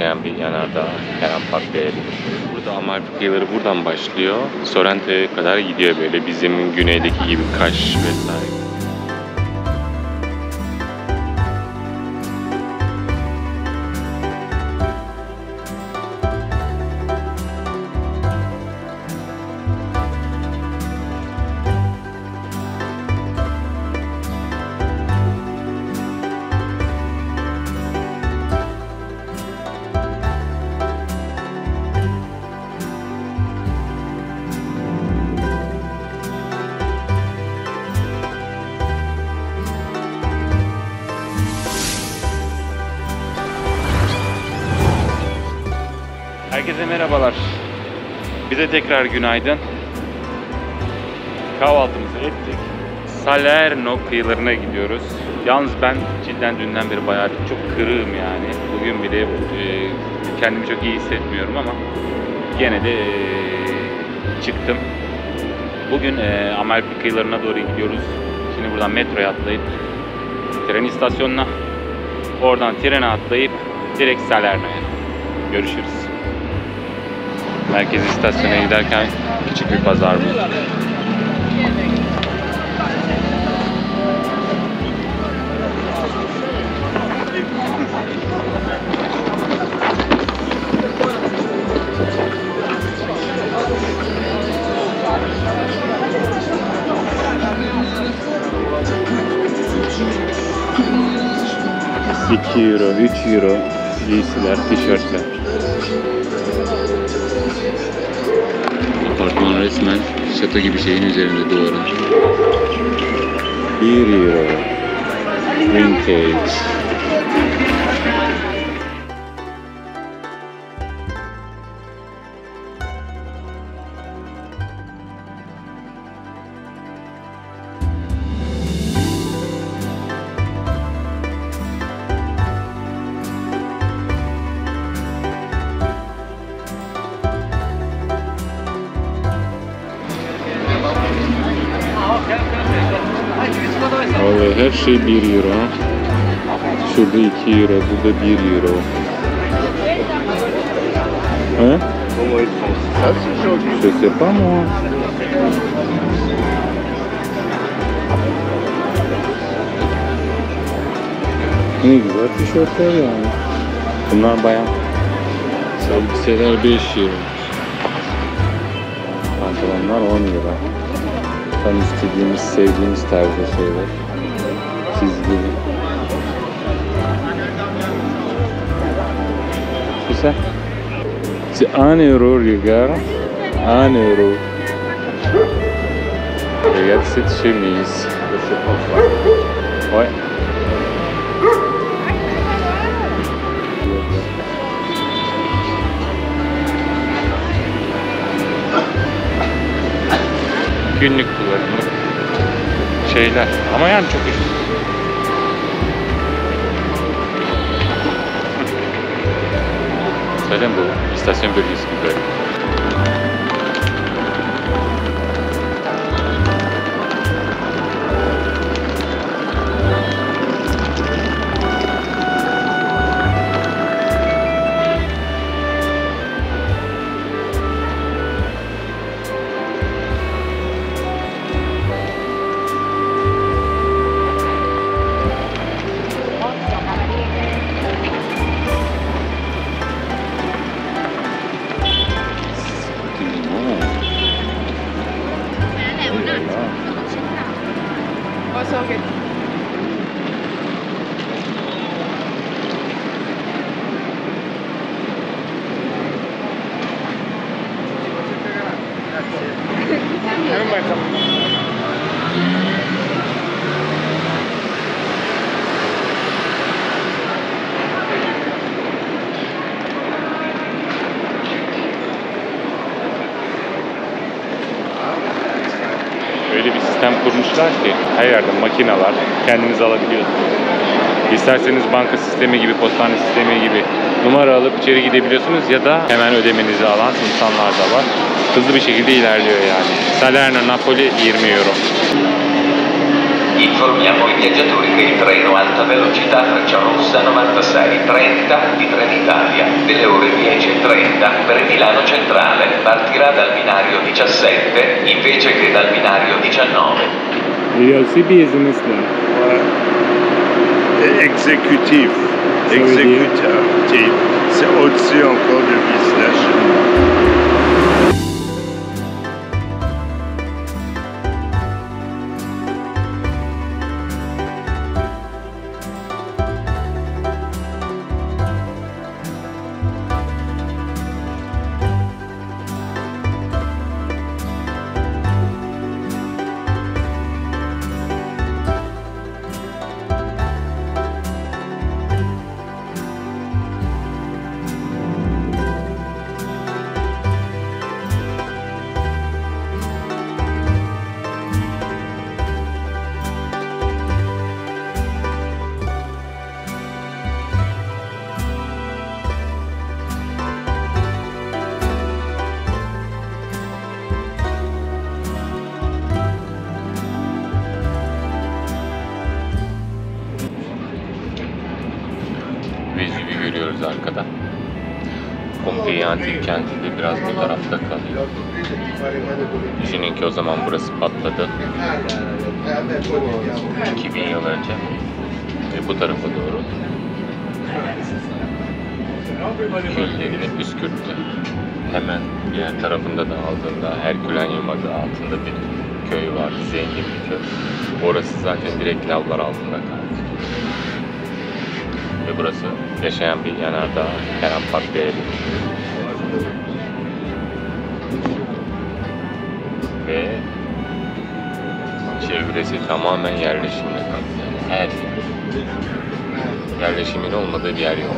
yaşayan bir yanardağ her an patlayabilir. Burada Amalfi kıyıları buradan başlıyor. Sorrento'ya kadar gidiyor böyle bizim güneydeki gibi Kaş vesaire. Herkese merhabalar. Bize tekrar günaydın. Kahvaltımızı ettik. Salerno kıyılarına gidiyoruz. Yalnız ben cidden dünden beri bayağı çok kırığım yani. Bugün bile kendimi çok iyi hissetmiyorum ama gene de çıktım. Bugün Amalfi kıyılarına doğru gidiyoruz. Şimdi buradan metroya atlayıp tren istasyonuna, oradan trene atlayıp direkt Salerno'ya. Görüşürüz. Merkez istasyona giderken küçük bir pazar bu. €2, €3 giysiler, tişörtler. Apartman resmen şato gibi şeyin üzerinde duvarı. €1. Vintage. Vallahi her şey €1. Şurada €2, burada €1. He? Je sais pas moi. Ne güzel tişörtler yani. Bunlar bayan. Elbiseler €5. Pantolonlar €10. Tam istediğimiz, sevdiğimiz tarzda şeyler. Çizgili. Güzel. C'est €1, regarde. €1. Regarde cette chemise. Ouais. Günlük kullanımlık şeyler ama yani çok ucuz. Zaten bu istasyon bölgesi gibi. Öyle bir sistem kurmuşlar ki her yerde makineler, kendiniz alabiliyorsunuz. İsterseniz banka sistemi gibi, postane sistemi gibi numara alıp içeri gidebiliyorsunuz ya da hemen ödemenizi alan insanlar da var. Hızlı bir şekilde ilerliyor yani. Salerno, Napoli €20. Informiamo i viaggiatori che il treno alta velocità Frecciarossa 9630 di Trenitalia delle ore 10:30 per Milano Centrale partirà dal binario 17 invece che dal binario 19. Il y a aussi business là. Ouais. Exécutif. Exécutif. C'est au-dessus encore de business. Vezüv'ü görüyoruz arkada. Pompei Antik Kenti de biraz bu tarafta kalıyor. Düşünün ki o zaman burası patladı. 2000 yıl önce. Ve bu tarafa doğru küllerini püskürttü. Hemen diğer tarafında da aldığında Herkülenyum adı altında bir köy var. Zengin bir köy. Orası zaten direkt lavlar altında kaldı. Ve burası yaşayan bir yanardağ, her an patlayabilir. Ve çevresi tamamen yerleşimle kaplı. Yani her yerleşimin olmadığı bir yer yok.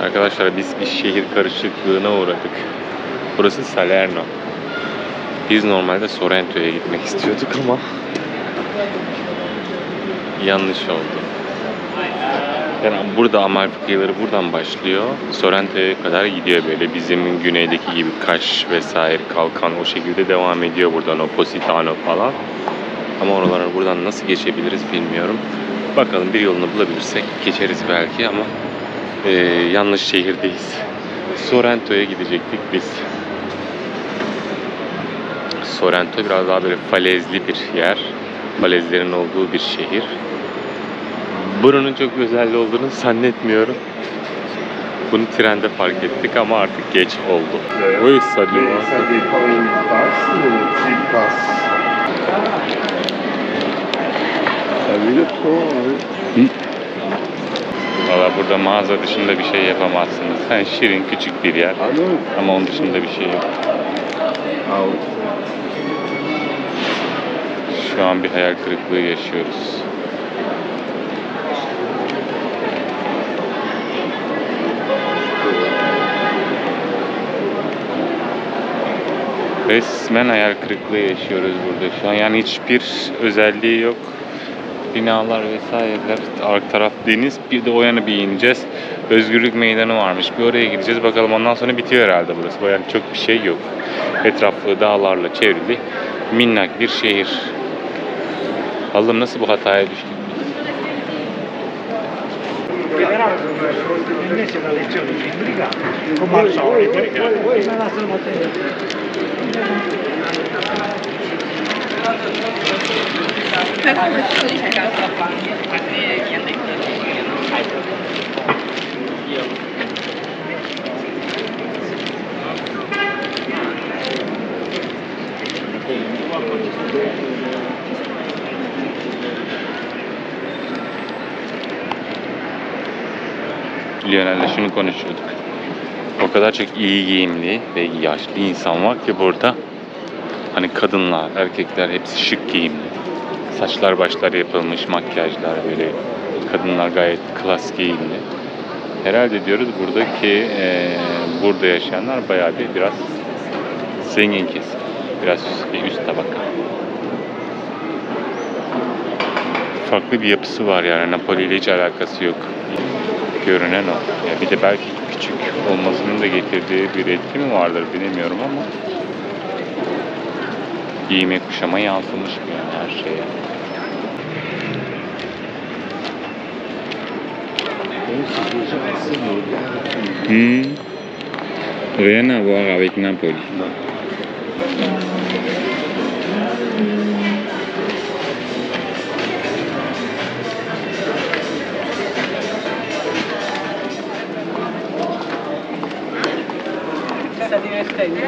Arkadaşlar biz bir şehir karışıklığına uğradık. Burası Salerno. Biz normalde Sorrento'ya gitmek istiyorduk ama yanlış oldu. Yani burada Amalfi kıyıları buradan başlıyor. Sorrento'ya kadar gidiyor böyle. Bizim güneydeki gibi Kaş vesaire, Kalkan o şekilde devam ediyor buradan. O Positano falan. Ama oralara buradan nasıl geçebiliriz bilmiyorum. Bakalım bir yolunu bulabilirsek geçeriz belki ama yanlış şehirdeyiz. Sorrento'ya gidecektik biz. Sorrento biraz daha böyle falezli bir yer. Falezlerin olduğu bir şehir. Buranın çok özel olduğunu zannetmiyorum. Bunu trende fark ettik ama artık geç oldu. Oy saçma. Valla burada mağaza dışında bir şey yapamazsınız. Yani şirin küçük bir yer ama onun dışında bir şey yok. Şu an bir hayal kırıklığı yaşıyoruz. Resmen hayal kırıklığı yaşıyoruz burada şu an. Yani hiçbir özelliği yok. Binalar vesaireler, arka taraf deniz. Bir de o yana bir ineceğiz. Özgürlük Meydanı varmış. Bir oraya gideceğiz. Bakalım ondan sonra bitiyor herhalde burası. Yani çok bir şey yok. Etrafı dağlarla çevrili minnak bir şehir. Allah'ım nasıl bu hataya düştük? Lionel'le şunu konuşuyorduk. O kadar çok iyi giyimli ve yaşlı insan var ki burada. Hani kadınlar, erkekler hepsi şık giyimli. Saçlar başlar yapılmış, makyajlar böyle. Kadınlar gayet klas giyimli. Herhalde diyoruz buradaki burada yaşayanlar bayağı biraz zengin kesim. Biraz üst tabaka. Farklı bir yapısı var yani. Napoli ile hiç alakası yok. Görünen o. Ya bir de belki küçük olmasının da getirdiği bir etki mi vardır bilemiyorum ama giyime kuşama yansımış yani her şeye. Rien à voir avec Napoli. Sta divertendo.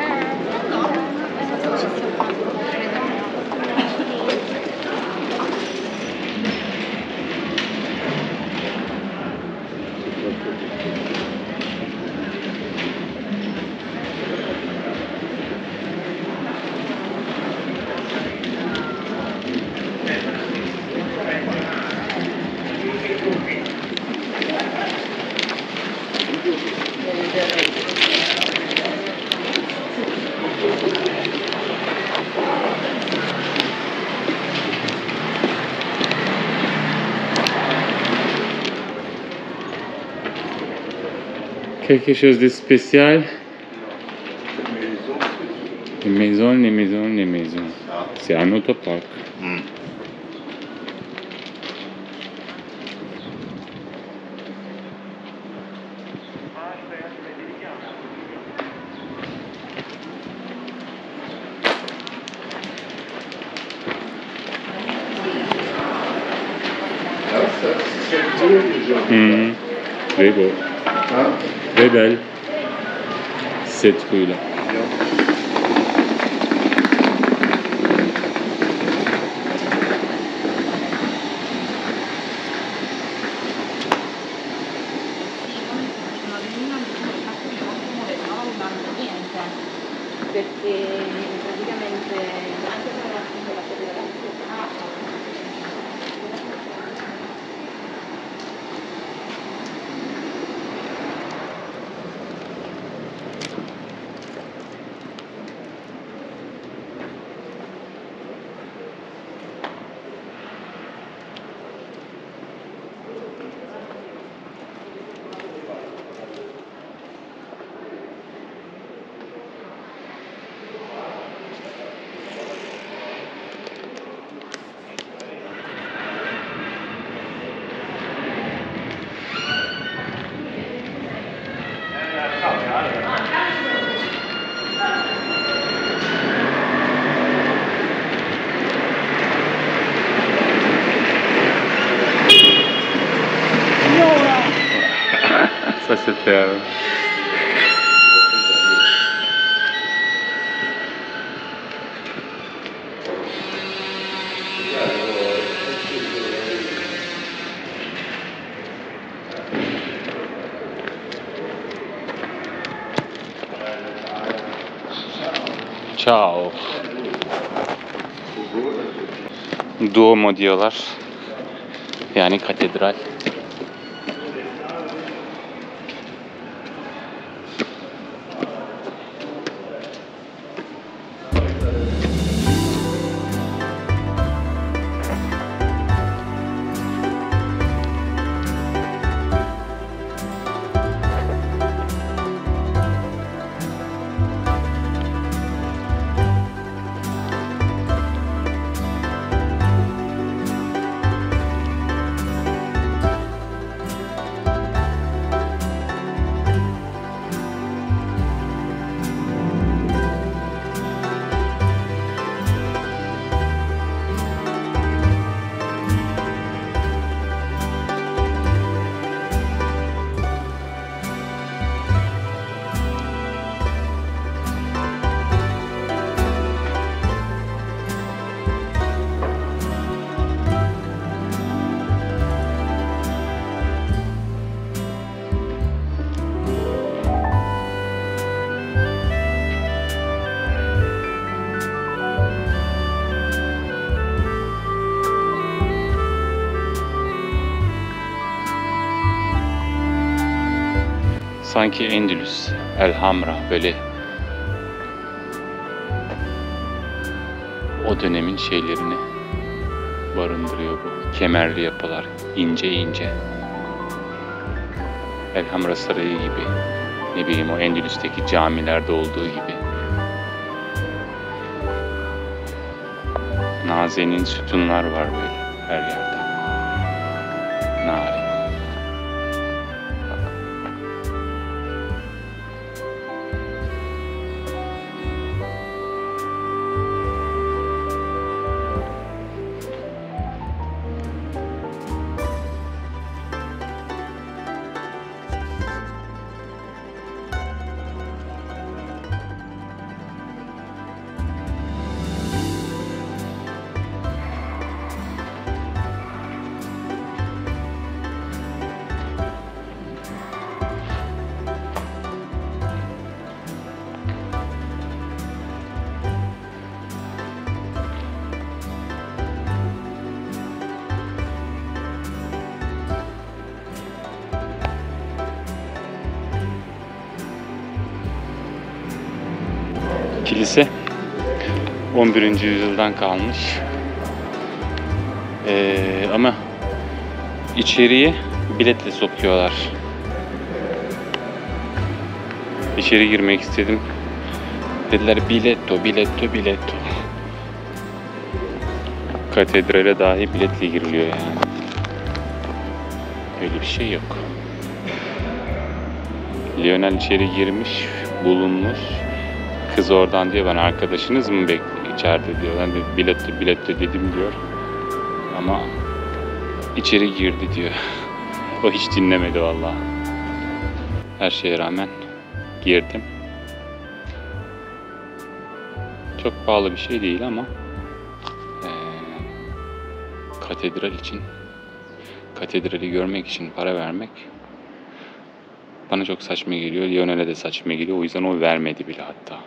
Quelque chose de spécial. Les maisons, les maisons, les maisons. C'est un autoparc. Très beau. Très belle. Cette rue-là. Perché praticamente anche se la Ça c'était... Ciao. Duomo diyorlar. Yani katedral. Sanki Endülüs, Elhamra böyle o dönemin şeylerini barındırıyor bu. Kemerli yapılar, ince ince. Elhamra Sarayı gibi, ne bileyim o Endülüs'teki camilerde olduğu gibi. Nazenin sütunlar var böyle her yerde. Narin. Kilise 11. yüzyıldan kalmış. Ama içeriye biletle sokuyorlar. İçeri girmek istedim. Dediler biletto, biletto, biletto. Katedrale dahi biletle giriliyor yani. Öyle bir şey yok. Lionel içeri girmiş, bulunmuş. Kız oradan diyor, ben arkadaşınız mı içeride diyor. Ben de biletto dedim diyor. Ama içeri girdi diyor. O hiç dinlemedi vallahi. Her şeye rağmen girdim. Çok pahalı bir şey değil ama katedral için, katedrali görmek için para vermek bana çok saçma geliyor. Lionel'e de saçma geliyor. O yüzden o vermedi bile hatta.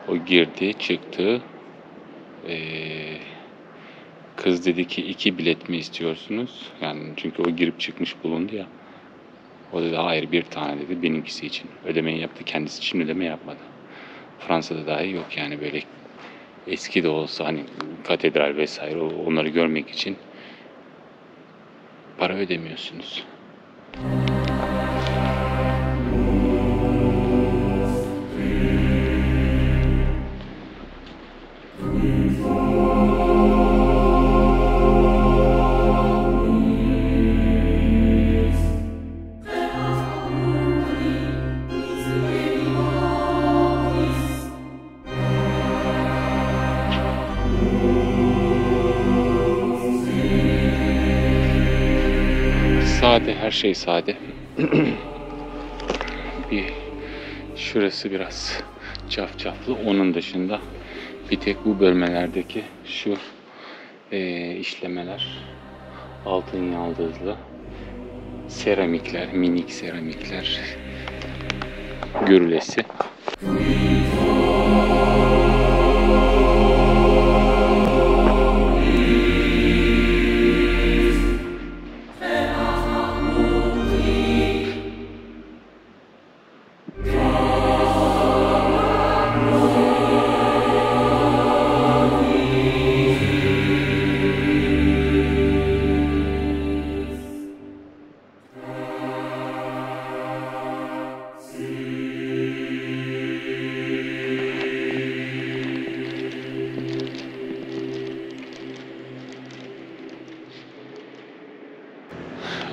O girdi, çıktı. Kız dedi ki 2 bilet mi istiyorsunuz? Yani çünkü o girip çıkmış bulundu ya. O dedi hayır 1 tane dedi benimkisi için. Ödemeyi yaptı. Kendisi için ödeme yapmadı. Fransa'da dahi yok yani böyle eski de olsa hani katedral vesaire onları görmek için para ödemiyorsunuz. Sade, her şey sade. Şurası biraz cafcaflı. Onun dışında bir tek bu bölmelerdeki şu işlemeler, altın yaldızlı seramikler, minik seramikler görülesi.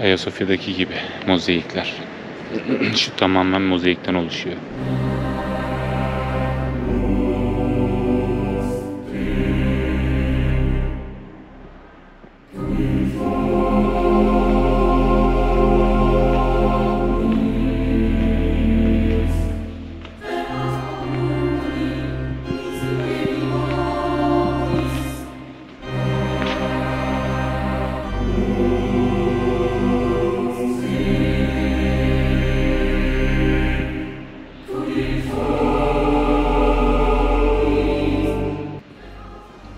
Ayasofya'daki gibi mozaikler. Şu tamamen mozaikten oluşuyor.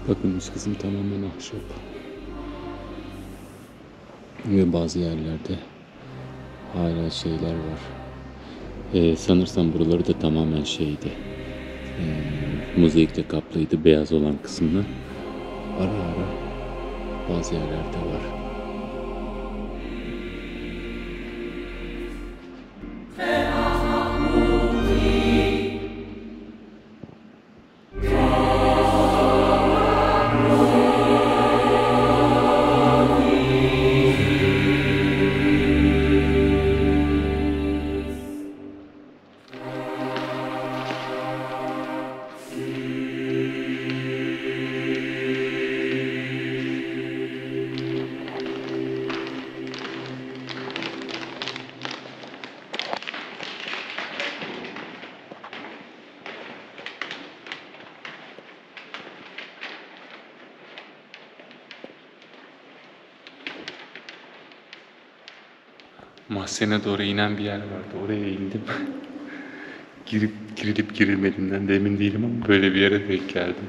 Bakın üst kısım tamamen ahşap. Ve bazı yerlerde hala şeyler var. Sanırsam buraları da tamamen şeydi. Mozaikle kaplıydı beyaz olan kısmını. Ara ara bazı yerlerde var. Mahzene doğru inen bir yer vardı. Oraya indim. Girilip girilmediğinden de emin değilim ama böyle bir yere denk geldim.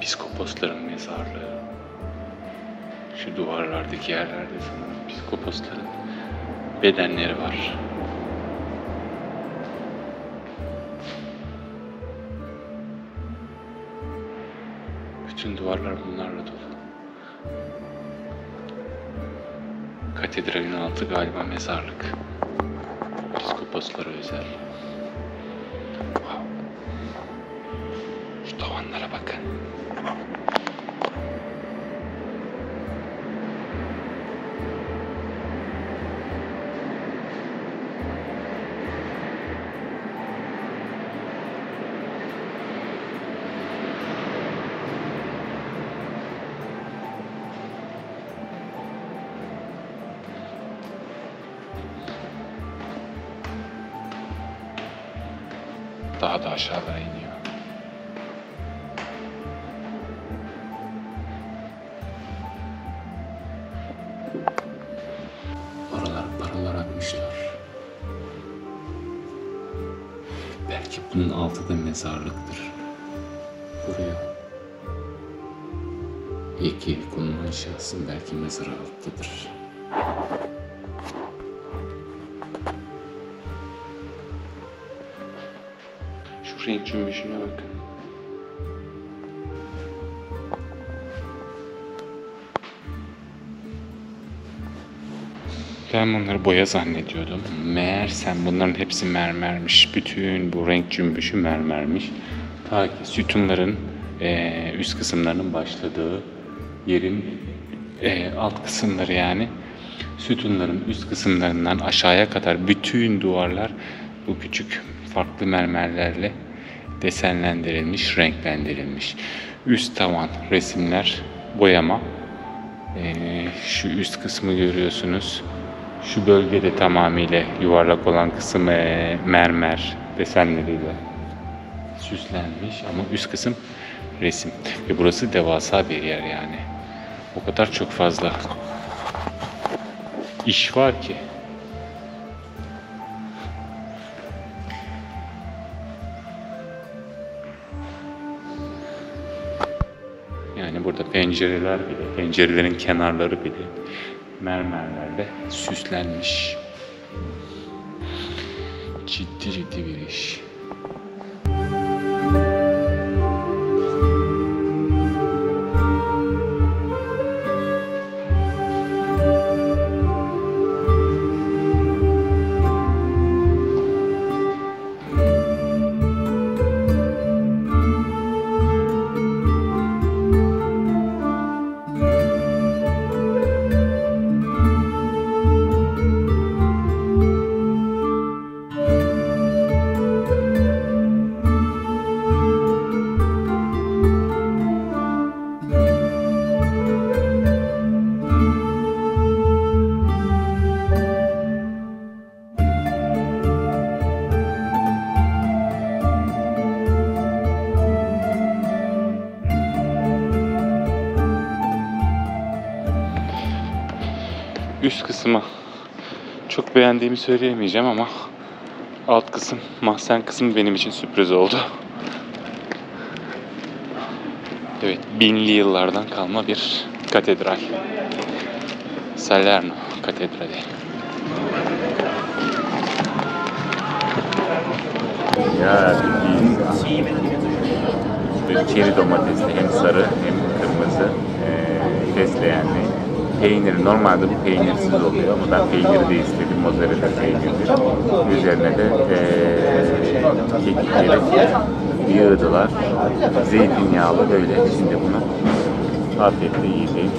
Piskoposların mezarlığı. Şu duvarlardaki yerlerde sanırım piskoposların bedenleri var. Bütün duvarlar bunlarla dolu. Katedralin altı galiba mezarlık. Piskoposlara özel. Wow. Şu tavanlara bakın. Daha da aşağılara iniyor. Oralar paralar atmışlar. Belki bunun altı da mezarlıktır. Buraya heykel konulan şahsın belki mezarı alttadır. Renk cümbüşüne bakın. Ben bunları boya zannediyordum. Meğersem bunların hepsi mermermiş. Bütün bu renk cümbüşü mermermiş. Ta ki sütunların üst kısımlarının başladığı yerin alt kısımları yani. Sütunların üst kısımlarından aşağıya kadar bütün duvarlar bu küçük farklı mermerlerle desenlendirilmiş, renklendirilmiş. Üst tavan resimler, boyama. Şu üst kısmı görüyorsunuz. Şu bölgede tamamıyla yuvarlak olan kısım mermer desenleriyle süslenmiş ama üst kısım resim. Ve burası devasa bir yer yani. O kadar çok fazla iş var ki. Yani burada pencereler bile, pencerelerin kenarları bile mermerlerle süslenmiş. Ciddi bir iş. üst kısmı çok beğendiğimi söyleyemeyeceğim ama alt kısım, mahzen kısmı benim için sürpriz oldu. Evet, 1000'li yıllardan kalma bir katedral. Salerno Katedrali. Ya çeri domatesli, hem sarı hem kırmızı, fesleğenli. Peynir, normalde bu peynirsiz oluyor ama ben peyniri de istedim, mozzarella peyniri. Üzerine de kekikleri yığdılar. Zeytinyağlı böyle. Şimdi bunu afiyetle yiyeceğim.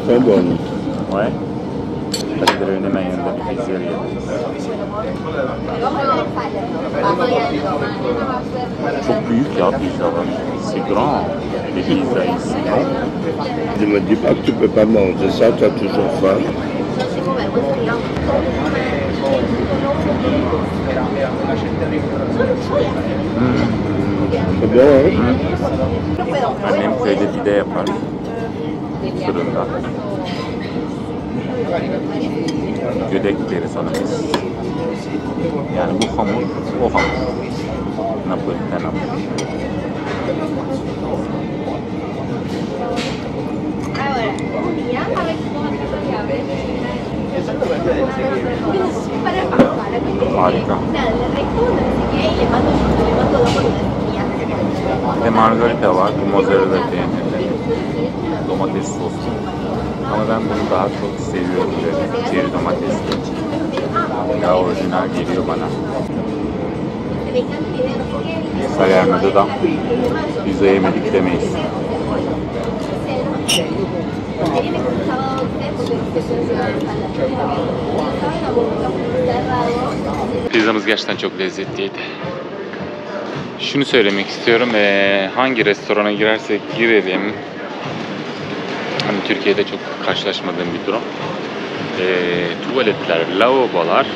Très bon. Ouais. Katedralin hemen yanında bir pizzeria yedim. Çok büyük ya pizzalar. C'est grand. Les pizzas ici, non? Ne me dis pas que tu peux pas manger ça, tu as toujours faim. C'est bon, hein? Annem köyde pide yapar. Fırında. Gödek deriz ona biz. Yani bu hamur, o hamur. Napoliten hamur. Harika. Bir de margarita var, bu mozzarella peynirli. Domates soslu. Ama ben bunu daha çok seviyorum böyle çeri domatesli. Daha orijinal geliyor bana. Salerno'da da pizza yemedik demeyiz. Pizzamız gerçekten çok lezzetliydi. Şunu söylemek istiyorum, hangi restorana girersek girelim, hani Türkiye'de çok karşılaşmadığım bir durum. Tuvaletler, lavabolar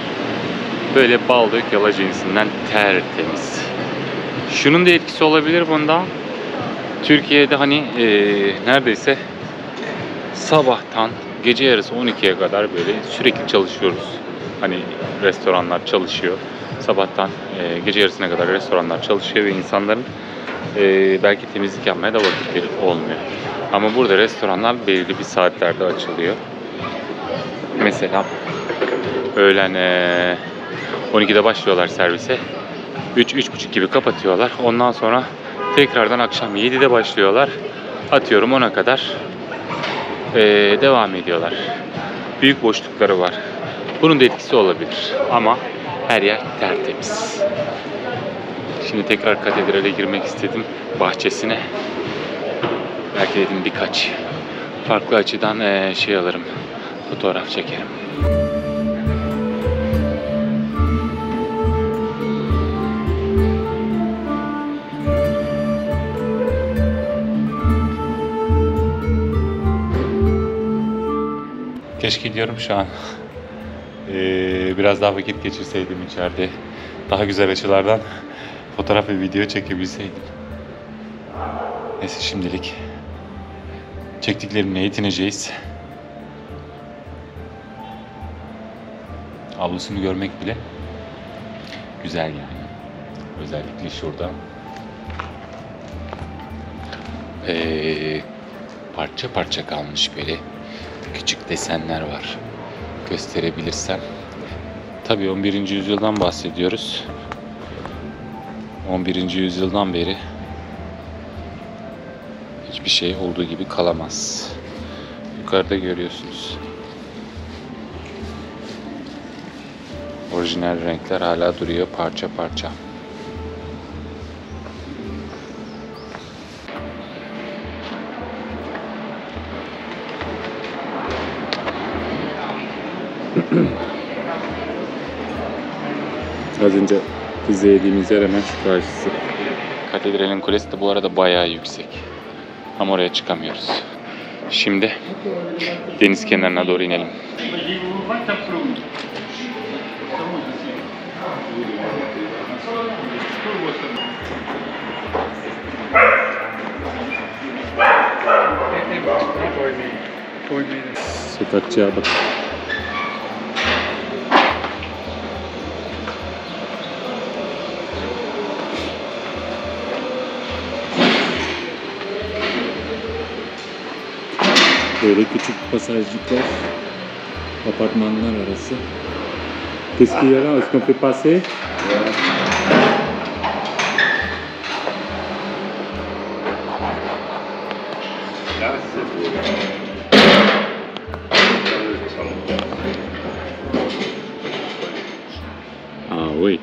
böyle bal dök yala cinsinden tertemiz. Şunun da etkisi olabilir bunda. Türkiye'de hani neredeyse sabahtan gece yarısı 12'ye kadar böyle sürekli çalışıyoruz. Hani restoranlar çalışıyor. Sabahtan gece yarısına kadar restoranlar çalışıyor ve insanların belki temizlik yapmaya da vakitleri olmuyor. Ama burada restoranlar belirli bir saatlerde açılıyor. Mesela öğlen 12'de başlıyorlar servise. 3-3.30 gibi kapatıyorlar. Ondan sonra tekrardan akşam 7'de başlıyorlar. Atıyorum 10'a kadar devam ediyorlar. Büyük boşlukları var. Bunun da etkisi olabilir. Ama her yer tertemiz. Şimdi tekrar katedrale girmek istedim. Bahçesine. Belki dedim birkaç farklı açıdan şey alırım. Fotoğraf çekerim. Keşke diyorum şu an biraz daha vakit geçirseydim içeride. Daha güzel açılardan fotoğraf ve video çekebilseydim. Neyse şimdilik çektiklerimle yetineceğiz. Avlusunu görmek bile güzel yani. Özellikle şurada. Parça parça kalmış böyle küçük desenler var. Gösterebilirsem. Tabii 11. yüzyıldan bahsediyoruz. 11. yüzyıldan beri hiçbir şey olduğu gibi kalamaz. Yukarıda görüyorsunuz. Orijinal renkler hala duruyor parça parça. Az önce pizza yediğimiz yer hemen şu karşısı. Katedralin kulesi de bu arada bayağı yüksek. Ama oraya çıkamıyoruz. Şimdi deniz kenarına doğru inelim. Sokakçıya bak. Böyle küçük pasajcıklar, apartmanlar arası. Qu'est-ce qu'il y a là? Est-ce qu'on peut passer? Là, c'est beau. Ah oui.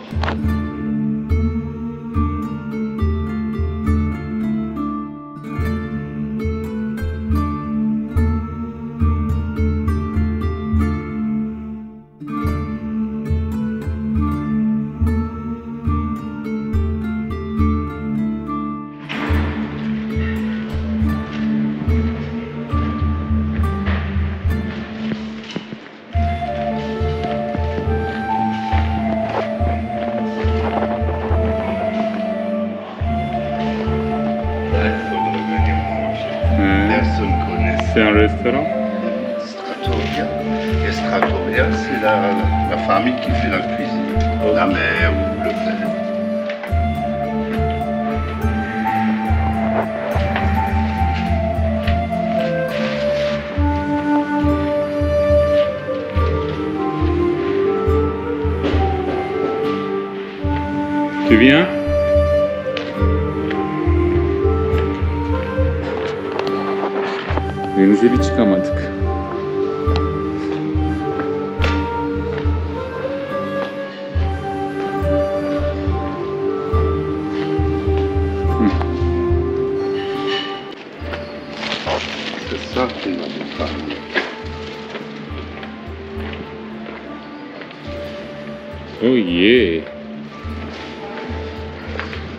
Personne ne connaît. C'est un restaurant? Stratoria. Et Stratoria, c'est la famille qui fait la cuisine. La mère ou le père. Tu viens? Denize bir çıkamadık. C'est ça qui m'a dit. Oh yeah.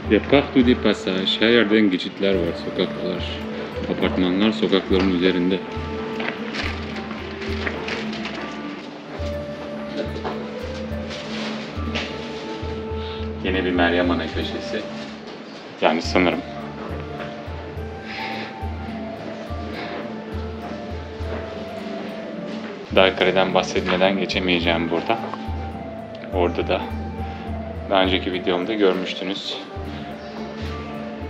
Il y a partout des passages. Her yerden geçitler var, sokaklar. Apartmanlar sokakların üzerinde. Yine bir Meryem Ana köşesi. Yani sanırım. Darkare'den bahsetmeden geçemeyeceğim burada. Orada da daha önceki videomda görmüştünüz.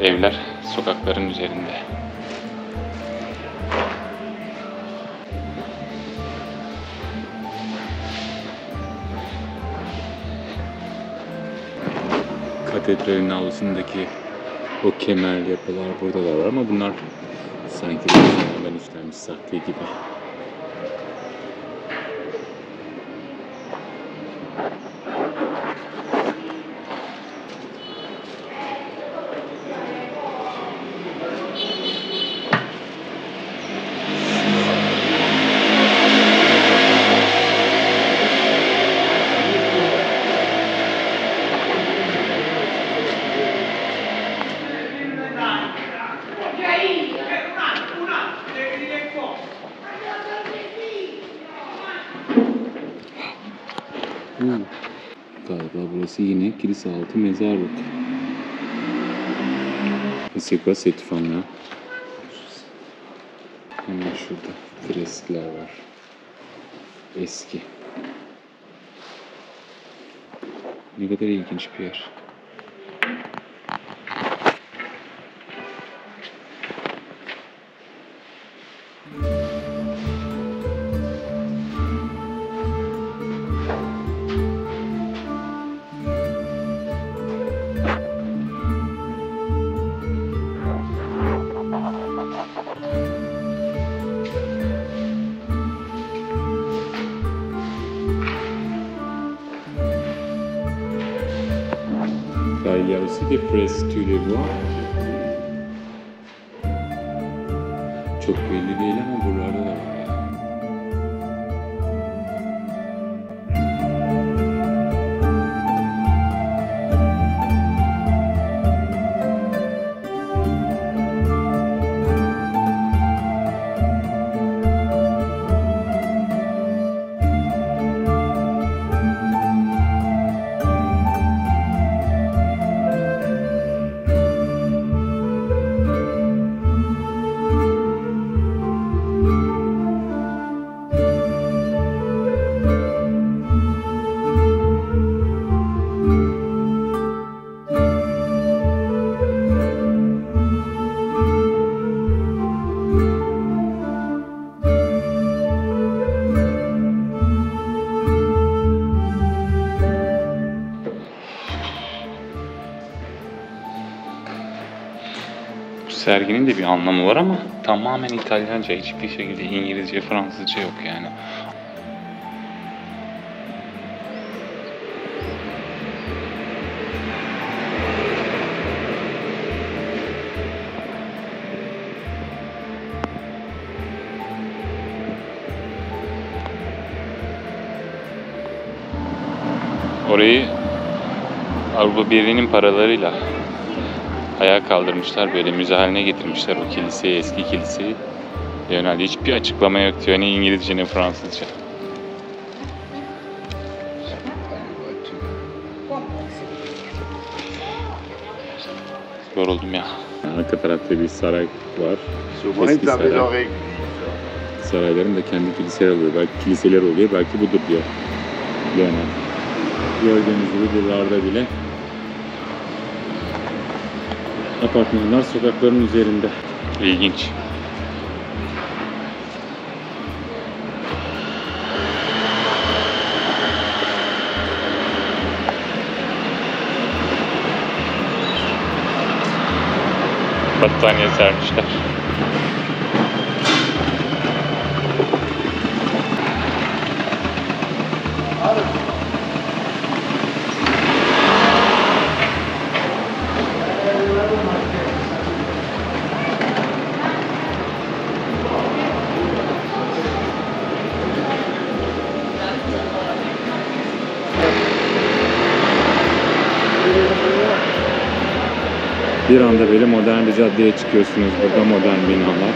Evler sokakların üzerinde. Katedralin avlusundaki o kemer yapılar burada da var ama bunlar sanki sonradan işlenmiş sahte gibi. Galiba burası yine kilise altı mezarlık. C'est quoi cette femme là? Hemen şurada freskler var. Eski. Ne kadar ilginç bir yer. Il y a aussi des fresques, tu les vois. Çok belli değil ama buralarda da var ya. serginin de bir anlamı var ama tamamen İtalyanca, hiçbir şekilde İngilizce, Fransızca yok yani. Orayı Avrupa Birliği'nin paralarıyla ayağa kaldırmışlar, böyle müze haline getirmişler o kiliseyi, eski kiliseyi. Yöneldi. Hiçbir açıklama yok diyor, ne İngilizce ne Fransızca. Yoruldum ya. Arka tarafta bir saray var. Eski saray. Sarayların da kendi kiliseler oluyor. Belki kiliseler oluyor, belki budur diyor Leonardo. Gördüğünüz gibi buralarda bile apartmanlar sokakların üzerinde. İlginç. Battaniye sermişler. Bir anda böyle modern bir caddeye çıkıyorsunuz. Burada modern binalar.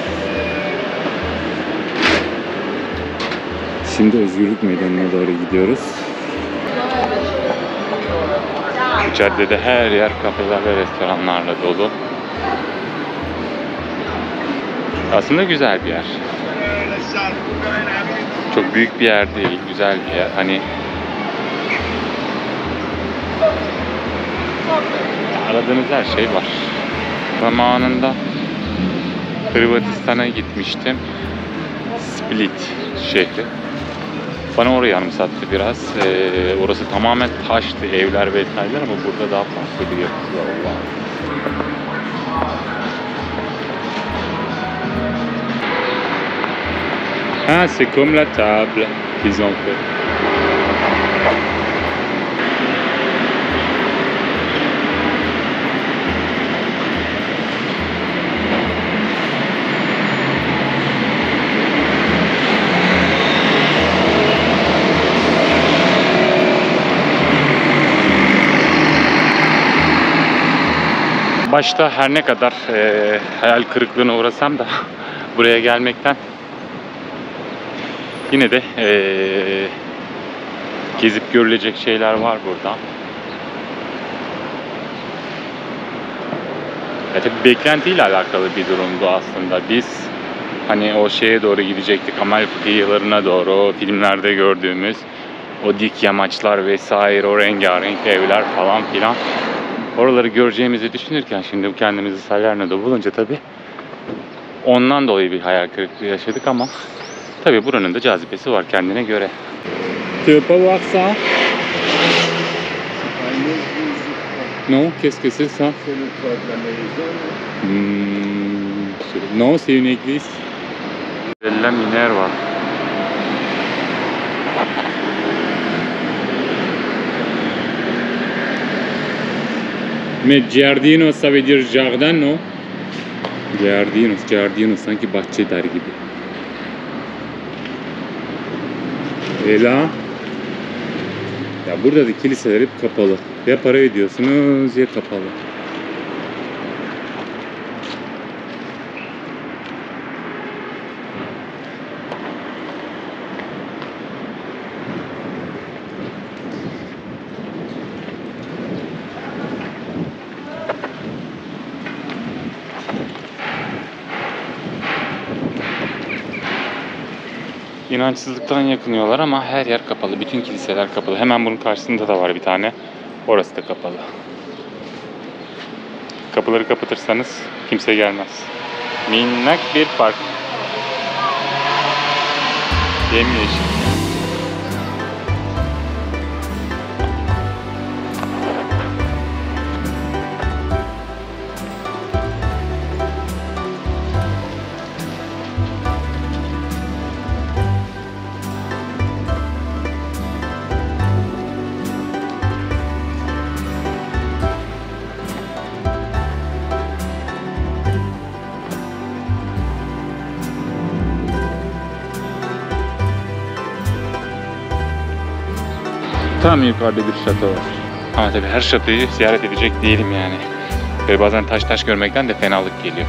Şimdi Özgürlük Meydanı'na doğru gidiyoruz. Caddede her yer kafeler ve restoranlarla dolu. Aslında güzel bir yer. Çok büyük bir yer değil, güzel bir yer. Hani aradığınız her şey var. Zamanında Hırvatistan'a gitmiştim. Split şehri. Bana orayı anımsattı biraz. Orası tamamen taştı, evler vesaireler, ama burada daha farklı bir yapısı var. Ah, c'est comme la table qu'ils ont fait. Başta her ne kadar hayal kırıklığına uğrasam da buraya gelmekten yine de gezip görülecek şeyler var burada. Tabii beklentiyle alakalı bir durumdu aslında. Biz hani o şeye doğru gidecektik, Amalfi kıyılarına doğru, o filmlerde gördüğümüz o dik yamaçlar vesaire, o rengarenk evler falan filan. Oraları göreceğimizi düşünürken şimdi kendimizi Salerna'da bulunca tabii ondan dolayı bir hayal kırıklığı yaşadık, ama tabii buranın da cazibesi var kendine göre. Tu veux pas voir ça? Non, qu'est-ce que c'est ça? C'est le toit de la maison. Non, c'est une église. Bella Minerva. Mais giardino, ça veut dire jardin, non? Giardino sanki bahçe der gibi. Ela. Ya burada da kiliseler hep kapalı. Ya para ödüyorsunuz ya kapalı. İnançsızlıktan yakınıyorlar ama her yer kapalı. Bütün kiliseler kapalı. Hemen bunun karşısında da var bir tane. Orası da kapalı. Kapıları kapatırsanız kimse gelmez. Minnak bir park. Yemyeşil. Tam yukarıda bir şato var. Ama tabii her şatoyu ziyaret edecek değilim yani. Böyle bazen taş görmekten de fenalık geliyor.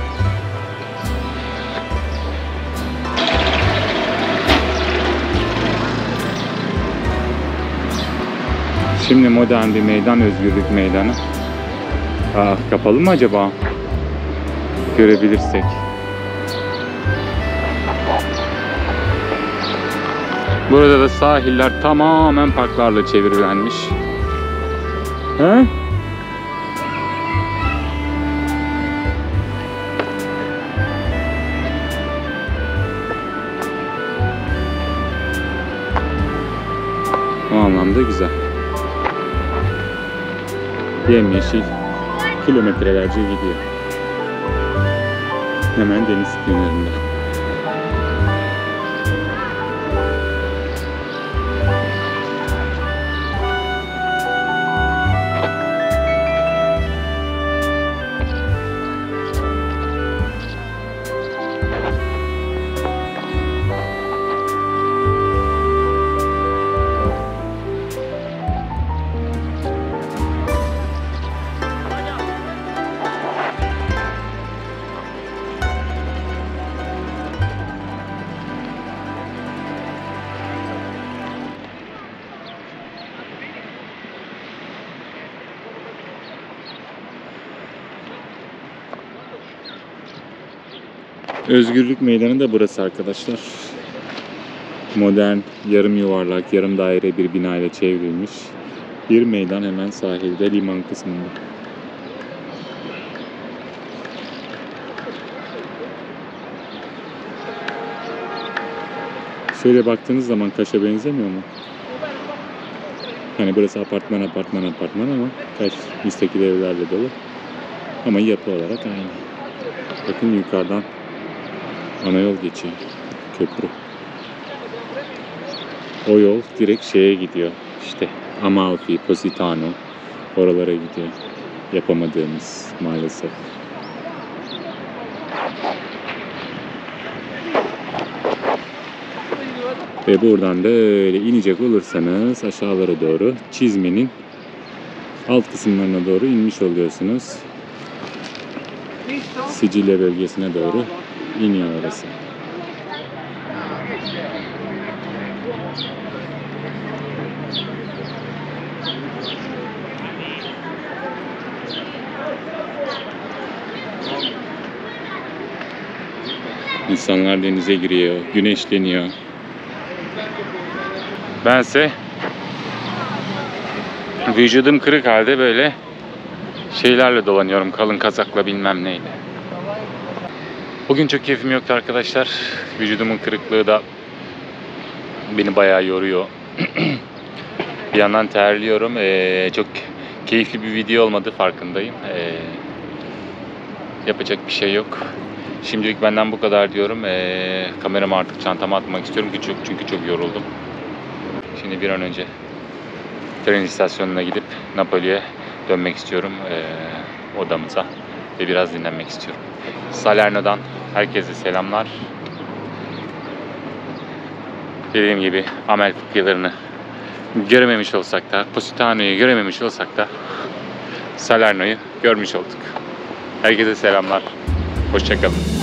Şimdi modern bir meydan, Özgürlük Meydanı. Kapalı mı acaba? Görebilirsek. Burada da sahiller tamamen parklarla çevrilenmiş. He? O anlamda güzel. Yemyeşil, kilometrelerce gidiyor. Hemen deniz kenarında. Özgürlük Meydanı da burası arkadaşlar. Modern, yarım yuvarlak, yarım daire bir bina ile çevrilmiş bir meydan hemen sahilde, liman kısmında. Şöyle baktığınız zaman Kaş'a benzemiyor mu? Hani burası apartman ama Kaş müstakil evlerle dolu. Ama yapı olarak aynı. Bakın yukarıdan ana yol geçiyor. Köprü. O yol direkt şeye gidiyor. İşte Amalfi, Positano oralara gidiyor. Yapamadığımız maalesef. Ve buradan da öyle inecek olursanız aşağılara doğru Çizme'nin alt kısımlarına doğru inmiş oluyorsunuz. Sicilya bölgesine doğru iniyor orası. İnsanlar denize giriyor, güneşleniyor. Bense vücudum kırık halde böyle şeylerle dolanıyorum, kalın kazakla bilmem neyle. Bugün çok keyfim yoktu arkadaşlar. Vücudumun kırıklığı da beni bayağı yoruyor. Bir yandan terliyorum. Çok keyifli bir video olmadı, farkındayım. Yapacak bir şey yok. Şimdilik benden bu kadar diyorum. Kameramı artık çantama atmak istiyorum çünkü çok yoruldum. Şimdi bir an önce tren istasyonuna gidip Napoli'ye dönmek istiyorum, odamıza ve biraz dinlenmek istiyorum. Salerno'dan herkese selamlar. Dediğim gibi Amalfi kıyılarını görememiş olsak da, Positano'yu görememiş olsak da Salerno'yu görmüş olduk. Herkese selamlar. Hoşça kalın.